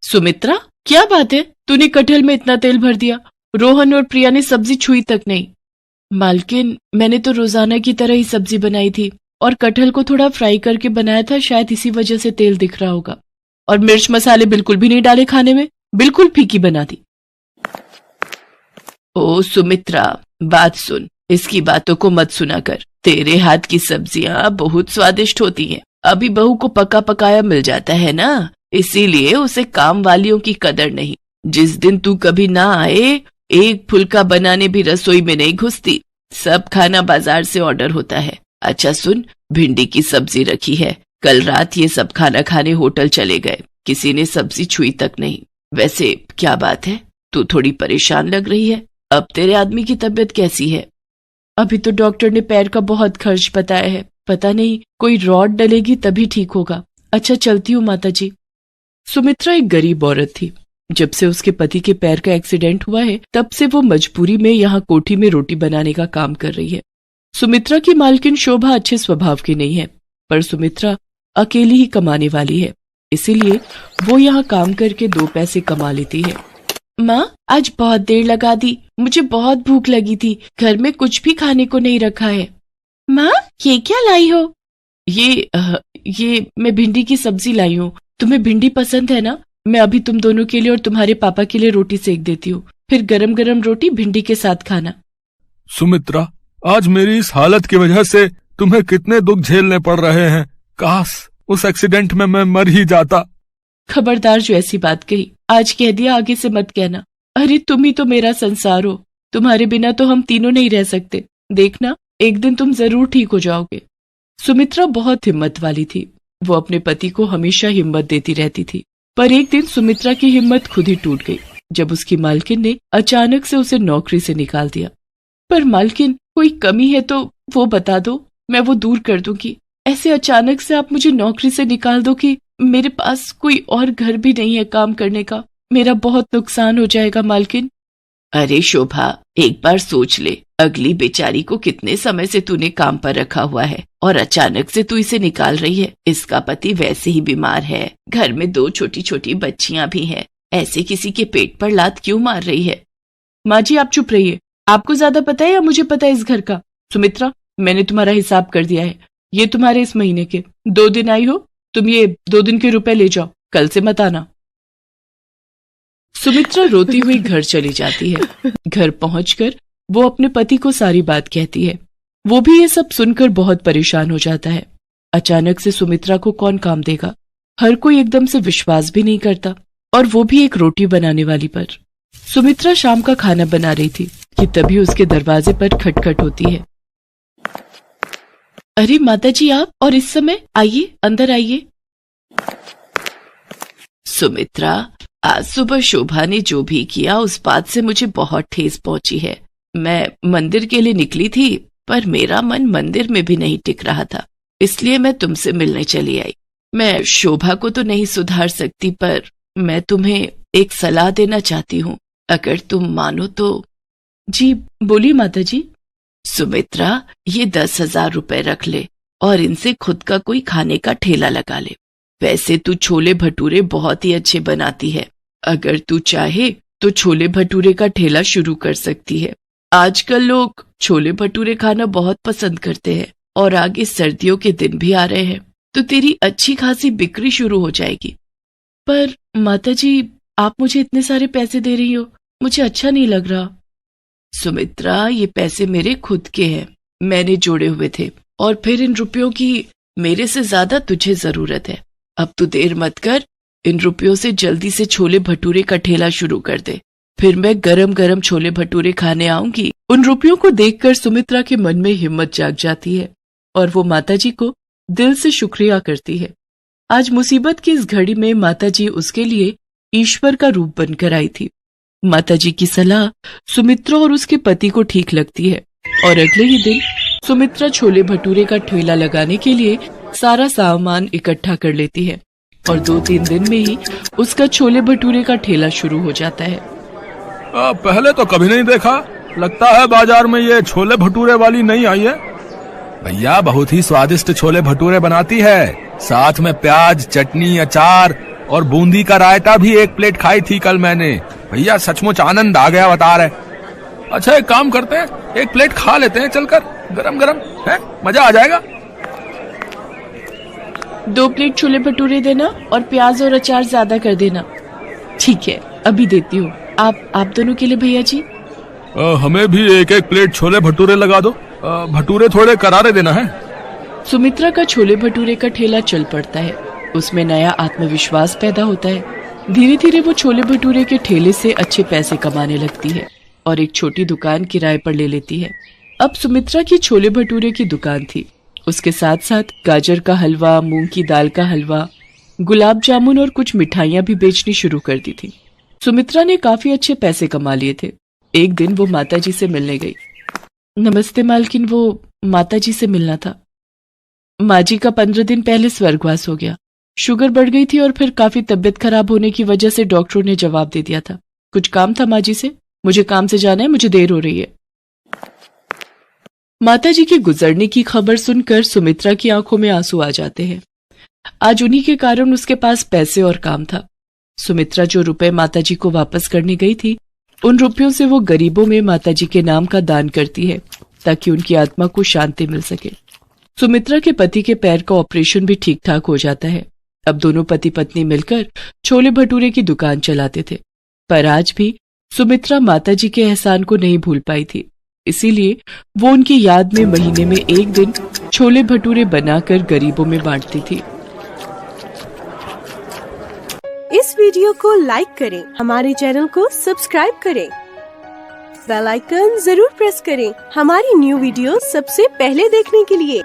सुमित्रा, क्या बात है, तूने कटहल में इतना तेल भर दिया? रोहन और प्रिया ने सब्जी छुई तक नहीं। मालकिन, मैंने तो रोजाना की तरह ही सब्जी बनाई थी और कटहल को थोड़ा फ्राई करके बनाया था, शायद इसी वजह से तेल दिख रहा होगा। और मिर्च मसाले बिल्कुल भी नहीं डाले खाने में, बिल्कुल फीकी बना दी। ओ सुमित्रा, बात सुन, इसकी बातों को मत सुना कर। तेरे हाथ की सब्जियां बहुत स्वादिष्ट होती हैं। अभी बहू को पका पकाया मिल जाता है ना, इसीलिए उसे काम वालियों की कदर नहीं। जिस दिन तू कभी ना आए, एक फुल्का बनाने भी रसोई में नहीं घुसती। सब खाना बाजार से ऑर्डर होता है। अच्छा सुन, भिंडी की सब्जी रखी है। कल रात ये सब खाना खाने होटल चले गए, किसी ने सब्जी छुई तक नहीं। वैसे क्या बात है, तू थोड़ी परेशान लग रही है। अब तेरे आदमी की तबीयत कैसी है? अभी तो डॉक्टर ने पैर का बहुत खर्च बताया है, पता नहीं कोई रॉड डलेगी तभी ठीक होगा। अच्छा चलती हूँ माता जी। सुमित्रा एक गरीब औरत थी। जब से उसके पति के पैर का एक्सीडेंट हुआ है, तब से वो मजबूरी में यहाँ कोठी में रोटी बनाने का काम कर रही है। सुमित्रा की मालकिन शोभा अच्छे स्वभाव की नहीं है, पर सुमित्रा अकेली ही कमाने वाली है, इसीलिए वो यहाँ काम करके 2 पैसे कमा लेती है। माँ, आज बहुत देर लगा दी, मुझे बहुत भूख लगी थी, घर में कुछ भी खाने को नहीं रखा है। माँ, ये क्या लाई हो? ये मैं भिंडी की सब्जी लाई हूँ। तुम्हें भिंडी पसंद है ना? मैं अभी तुम दोनों के लिए और तुम्हारे पापा के लिए रोटी सेक देती हूँ, फिर गरम गरम रोटी भिंडी के साथ खाना। सुमित्रा, आज मेरी इस हालत की वजह से तुम्हें कितने दुख झेलने पड़ रहे हैं। काश उस एक्सीडेंट में मैं मर ही जाता। खबरदार, जो ऐसी बात कही, आज कह दिया, आगे से मत कहना। अरे तुम ही तो मेरा संसार हो, तुम्हारे बिना तो हम तीनों नहीं रह सकते। देखना, एक दिन तुम जरूर ठीक हो जाओगे। सुमित्रा बहुत हिम्मत वाली थी। वो अपने पति को हमेशा हिम्मत देती रहती थी, पर एक दिन सुमित्रा की हिम्मत खुद ही टूट गई जब उसकी मालकिन ने अचानक से उसे नौकरी से निकाल दिया। पर मालकिन, कोई कमी है तो वो बता दो, मैं वो दूर कर दूंगी। ऐसे अचानक से आप मुझे नौकरी से निकाल दो कि मेरे पास कोई और घर भी नहीं है काम करने का। मेरा बहुत नुकसान हो जाएगा मालकिन। अरे शोभा, एक बार सोच ले, अगली बेचारी को कितने समय से तूने काम पर रखा हुआ है और अचानक से तू इसे निकाल रही है। इसका पति वैसे ही बीमार है, घर में 2 छोटी छोटी बच्चियां भी हैं। ऐसे किसी के पेट पर लात क्यों मार रही है? माँ जी, आप चुप रहिए। आपको ज्यादा पता है या मुझे पता है इस घर का? सुमित्रा, मैंने तुम्हारा हिसाब कर दिया है। ये तुम्हारे इस महीने के 2 दिन आई हो, तुम ये 2 दिन के रुपए ले जाओ, कल से मत आना। सुमित्रा रोती हुई घर चली जाती है। घर पहुंचकर वो अपने पति को सारी बात कहती है। वो भी ये सब सुनकर बहुत परेशान हो जाता है। अचानक से सुमित्रा को कौन काम देगा? हर कोई एकदम से विश्वास भी नहीं करता, और वो भी एक रोटी बनाने वाली पर। सुमित्रा शाम का खाना बना रही थी कि तभी उसके दरवाजे पर खटखट होती है। अरे माताजी, आप और इस समय? आइए, अंदर आइए। सुमित्रा, आज सुबह शोभा ने जो भी किया उस बात से मुझे बहुत ठेस पहुंची है। मैं मंदिर के लिए निकली थी, पर मेरा मन मंदिर में भी नहीं टिक रहा था, इसलिए मैं तुमसे मिलने चली आई। मैं शोभा को तो नहीं सुधार सकती, पर मैं तुम्हें एक सलाह देना चाहती हूँ, अगर तुम मानो तो। जी बोलिए माताजी। सुमित्रा, ये 10,000 रुपए रख ले और इनसे खुद का कोई खाने का ठेला लगा ले। वैसे तू छोले भटूरे बहुत ही अच्छे बनाती है, अगर तू चाहे तो छोले भटूरे का ठेला शुरू कर सकती है। आजकल लोग छोले भटूरे खाना बहुत पसंद करते हैं, और आगे सर्दियों के दिन भी आ रहे हैं, तो तेरी अच्छी खासी बिक्री शुरू हो जाएगी। पर माताजी, आप मुझे इतने सारे पैसे दे रही हो, मुझे अच्छा नहीं लग रहा। सुमित्रा, ये पैसे मेरे खुद के हैं, मैंने जोड़े हुए थे, और फिर इन रुपयों की मेरे से ज्यादा तुझे जरूरत है। अब तू देर मत कर, इन रुपयों से जल्दी से छोले भटूरे का ठेला शुरू कर दे, फिर मैं गरम गरम छोले भटूरे खाने आऊंगी। उन रुपयों को देखकर सुमित्रा के मन में हिम्मत जाग जाती है, और वो माताजी को दिल से शुक्रिया करती है। आज मुसीबत की इस घड़ी में माताजी उसके लिए ईश्वर का रूप बनकर आई थी। माताजी की सलाह सुमित्रा और उसके पति को ठीक लगती है, और अगले ही दिन सुमित्रा छोले भटूरे का ठेला लगाने के लिए सारा सामान इकट्ठा कर लेती है, और 2-3 दिन में ही उसका छोले भटूरे का ठेला शुरू हो जाता है। पहले तो कभी नहीं देखा, लगता है बाजार में ये छोले भटूरे वाली नहीं आई है। भैया बहुत ही स्वादिष्ट छोले भटूरे बनाती है, साथ में प्याज, चटनी, अचार और बूंदी का रायता भी 1 प्लेट खाई थी कल मैंने। भैया सचमुच आनंद आ गया बता रहे। अच्छा एक काम करते हैं, 1 प्लेट खा लेते हैं चलकर, गरम गरम है, मजा आ जाएगा। 2 प्लेट छोले भटूरे देना और प्याज और अचार ज्यादा कर देना। ठीक है, अभी देती हूँ। आप दोनों के लिए भैया जी। हमें भी 1-1 प्लेट छोले भटूरे लगा दो। भटूरे थोड़े करारे देना है। सुमित्रा का छोले भटूरे का ठेला चल पड़ता है। उसमें नया आत्मविश्वास पैदा होता है। धीरे धीरे वो छोले भटूरे के ठेले से अच्छे पैसे कमाने लगती है और एक छोटी दुकान किराए पर ले लेती है। अब सुमित्रा की छोले भटूरे की दुकान थी। उसके साथ साथ गाजर का हलवा, मूंग की दाल का हलवा, गुलाब जामुन और कुछ मिठाइयां भी बेचनी शुरू कर दी थी। सुमित्रा ने काफी अच्छे पैसे कमा लिए थे। एक दिन वो माताजी से मिलने गई। नमस्ते मालकिन, वो माताजी से मिलना था। माँ जी का 15 दिन पहले स्वर्गवास हो गया। शुगर बढ़ गई थी और फिर काफी तबीयत खराब होने की वजह से डॉक्टरों ने जवाब दे दिया था। कुछ काम था माँ जी से, मुझे काम से जाना है, मुझे देर हो रही है। माताजी के गुजरने की खबर सुनकर सुमित्रा की आंखों में आंसू आ जाते हैं। आज उन्हीं के कारण उसके पास पैसे और काम था। सुमित्रा जो रुपए माताजी को वापस करने गई थी, उन रुपयों से वो गरीबों में माताजी के नाम का दान करती है ताकि उनकी आत्मा को शांति मिल सके। सुमित्रा के पति के पैर का ऑपरेशन भी ठीक ठाक हो जाता है। अब दोनों पति पत्नी मिलकर छोले भटूरे की दुकान चलाते थे। पर आज भी सुमित्रा माताजी के एहसान को नहीं भूल पाई थी। इसीलिए वो उनकी याद में महीने में 1 दिन छोले भटूरे बनाकर गरीबों में बांटती थी। इस वीडियो को लाइक करें, हमारे चैनल को सब्सक्राइब करें, बेल आइकन जरूर प्रेस करें हमारी न्यू वीडियो सबसे पहले देखने के लिए।